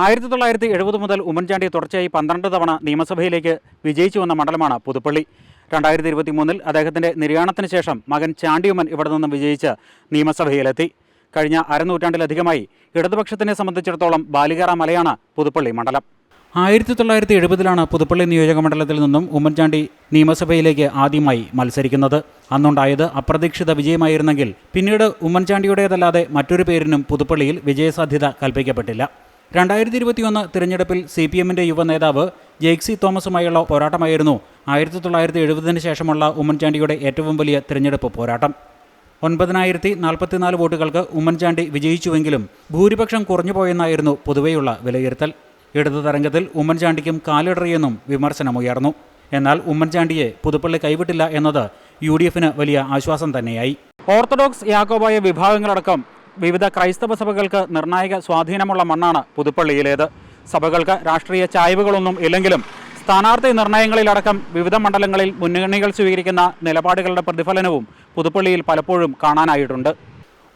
1970 മുതൽ ഉമ്മൻചാണ്ടി തുടർച്ചയായി 12 തവണ നിയമസഭയിലേക്ക് വിജയിച്ചു വന്ന മണ്ഡലമാണ് പുതുപ്പള്ളി. 2023 അദ്ദേഹത്തിന്റെ നിര്യാണത്തിന് ശേഷം മകൻ ചാണ്ടിയുമ്മൻ ഇവിടെ നിന്നും വിജയിച്ച് നിയമസഭയിലെത്തി. കഴിഞ്ഞ അരനൂറ്റാണ്ടിലധികമായി ഇടതുപക്ഷത്തിനെ സംബന്ധിച്ചിടത്തോളം ബാലികേറ മലയാണ് പുതുപ്പള്ളി മണ്ഡലം. 1970 പുതുപ്പള്ളി നിയോജക മണ്ഡലത്തിൽ നിന്നും ഉമ്മൻചാണ്ടി നിയമസഭയിലേക്ക് ആദ്യമായി മത്സരിക്കുന്നത്. അന്നുണ്ടായത് അപ്രതീക്ഷിത വിജയമായിരുന്നെങ്കിൽ പിന്നീട് ഉമ്മൻചാണ്ടിയുടേതല്ലാതെ മറ്റൊരു പേരിനും പുതുപ്പള്ളിയിൽ വിജയസാധ്യത കൽപ്പിക്കപ്പെട്ടില്ല. 2021 തിരഞ്ഞെടുപ്പിൽ CPMന്റെ യുവ നേതാവ് ജെയ്ക്സി തോമസുമായുള്ള പോരാട്ടമായിരുന്നു 1970 ശേഷമുള്ള ഉമ്മൻചാണ്ടിയുടെ ഏറ്റവും വലിയ തിരഞ്ഞെടുപ്പ് പോരാട്ടം. 9044 വോട്ടുകൾക്ക് ഉമ്മൻചാണ്ടി വിജയിച്ചുവെങ്കിലും ഭൂരിപക്ഷം കുറഞ്ഞുപോയെന്നായിരുന്നു പൊതുവെയുള്ള വിലയിരുത്തൽ. ഇടതു തരംഗത്തിൽ ഉമ്മൻചാണ്ടിക്കും കാലിടറിയെന്നും വിമർശനമുയർന്നു. എന്നാൽ ഉമ്മൻചാണ്ടിയെ പുതുപ്പള്ളി കൈവിട്ടില്ല എന്നത് UDFന് വലിയ ആശ്വാസം തന്നെയായി. ഓർത്തഡോക്സ് യാക്കോബായ വിഭാഗങ്ങളടക്കം വിവിധ ക്രൈസ്തവ സഭകൾക്ക് നിർണായക സ്വാധീനമുള്ള മണ്ണാണ് പുതുപ്പള്ളിയിലേത്. സഭകൾക്ക് രാഷ്ട്രീയ ചായ്വുകളൊന്നും ഇല്ലെങ്കിലും സ്ഥാനാർത്ഥി നിർണയങ്ങളിലടക്കം വിവിധ മണ്ഡലങ്ങളിൽ മുന്നണികൾ സ്വീകരിക്കുന്ന നിലപാടുകളുടെ പ്രതിഫലനവും പുതുപ്പള്ളിയിൽ പലപ്പോഴും കാണാനായിട്ടുണ്ട്.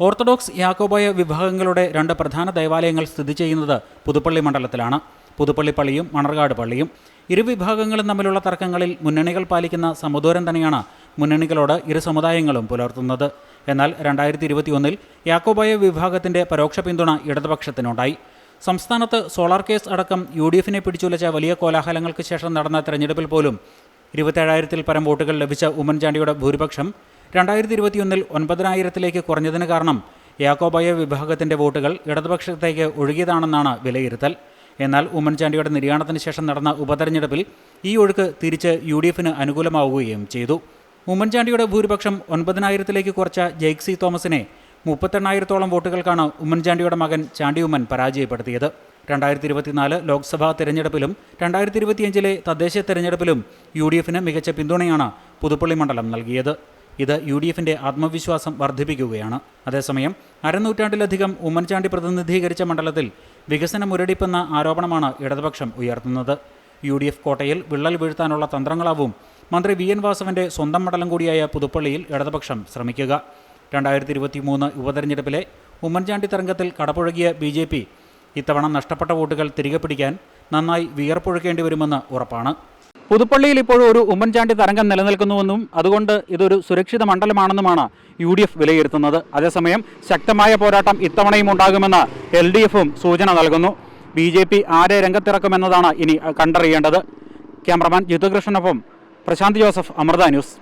ഓർത്തഡോക്സ് യാക്കോബായ വിഭാഗങ്ങളുടെ 2 പ്രധാന ദേവാലയങ്ങൾ സ്ഥിതി ചെയ്യുന്നത് പുതുപ്പള്ളി മണ്ഡലത്തിലാണ്. പുതുപ്പള്ളി പള്ളിയും മണർകാട് പള്ളിയും. ഇരു വിഭാഗങ്ങളും തമ്മിലുള്ള തർക്കങ്ങളിൽ മുന്നണികൾ പാലിക്കുന്ന സമദൂരം തന്നെയാണ് മുന്നണികളോട് ഇരു സമുദായങ്ങളും പുലർത്തുന്നത്. എന്നാൽ 2021 യാക്കോബായ വിഭാഗത്തിന്റെ പരോക്ഷ പിന്തുണ ഇടതുപക്ഷത്തിനുണ്ടായി. സംസ്ഥാനത്ത് സോളാർ കേസ് അടക്കം UDFനെ പിടിച്ചുലച്ച വലിയ കോലാഹലങ്ങൾക്ക് ശേഷം നടന്ന തെരഞ്ഞെടുപ്പിൽ പോലും 27,000-ൽ പരം വോട്ടുകൾ ലഭിച്ച ഉമ്മൻചാണ്ടിയുടെ ഭൂരിപക്ഷം 2021 9,000-ലേക്ക് കുറഞ്ഞതിന് കാരണം യാക്കോബായ വിഭാഗത്തിന്റെ വോട്ടുകൾ ഇടതുപക്ഷത്തേക്ക് ഒഴുകിയതാണെന്നാണ് വിലയിരുത്തൽ. എന്നാൽ ഉമ്മൻചാണ്ടിയുടെ നിര്യാണത്തിന് ശേഷം നടന്ന ഉപതെരഞ്ഞെടുപ്പിൽ ഈ ഒഴുക്ക് തിരിച്ച് UDFന് അനുകൂലമാവുകയും ചെയ്തു. ഉമ്മൻചാണ്ടിയുടെ ഭൂരിപക്ഷം 9,000-ലേക്ക് കുറച്ച ജെയ്ക്സി തോമസിനെ 38,000-ഓളം വോട്ടുകൾക്കാണ് ഉമ്മൻചാണ്ടിയുടെ മകൻ ചാണ്ടിയുമ്മൻ പരാജയപ്പെടുത്തിയത്. 2024 ലോക്സഭാ തെരഞ്ഞെടുപ്പിലും 2025 തദ്ദേശ തെരഞ്ഞെടുപ്പിലും UDFന് മികച്ച പിന്തുണയാണ് പുതുപ്പള്ളി മണ്ഡലം നൽകിയത്. ഇത് UDFന്റെ ആത്മവിശ്വാസം വർദ്ധിപ്പിക്കുകയാണ്. അതേസമയം അരനൂറ്റാണ്ടിലധികം ഉമ്മൻചാണ്ടി പ്രതിനിധീകരിച്ച മണ്ഡലത്തിൽ വികസന മുരടിപ്പെന്ന ആരോപണമാണ് ഇടതുപക്ഷം ഉയർത്തുന്നത്. UDF കോട്ടയിൽ വിള്ളൽ വീഴ്ത്താനുള്ള തന്ത്രങ്ങളാവും മന്ത്രി VN വാസവന്റെ സ്വന്തം മണ്ഡലം കൂടിയായ പുതുപ്പള്ളിയിൽ ഇടതുപക്ഷം ശ്രമിക്കുക. 2023 ഉപതെരഞ്ഞെടുപ്പിലെ ഉമ്മൻചാണ്ടി തരംഗത്തിൽ കടപുഴകിയ BJP ഇത്തവണ നഷ്ടപ്പെട്ട വോട്ടുകൾ തിരികെ പിടിക്കാൻ നന്നായി വിയർപ്പൊഴുക്കേണ്ടി വരുമെന്ന് ഉറപ്പാണ്. പുതുപ്പള്ളിയിൽ ഇപ്പോഴും ഒരു ഉമ്മൻചാണ്ടി തരംഗം നിലനിൽക്കുന്നുവെന്നും അതുകൊണ്ട് ഇതൊരു സുരക്ഷിത മണ്ഡലമാണെന്നുമാണ് UDF വിലയിരുത്തുന്നത്. അതേസമയം ശക്തമായ പോരാട്ടം ഇത്തവണയും ഉണ്ടാകുമെന്ന് LDFും സൂചന നൽകുന്നു. BJP ആരെ രംഗത്തിറക്കുമെന്നതാണ് ഇനി കണ്ടറിയേണ്ടത്. ക്യാമറമാൻ ജിതുകൃഷ്ണനൊപ്പം പ്രശാന്ത് ജോസഫ്, അമൃത ന്യൂസ്.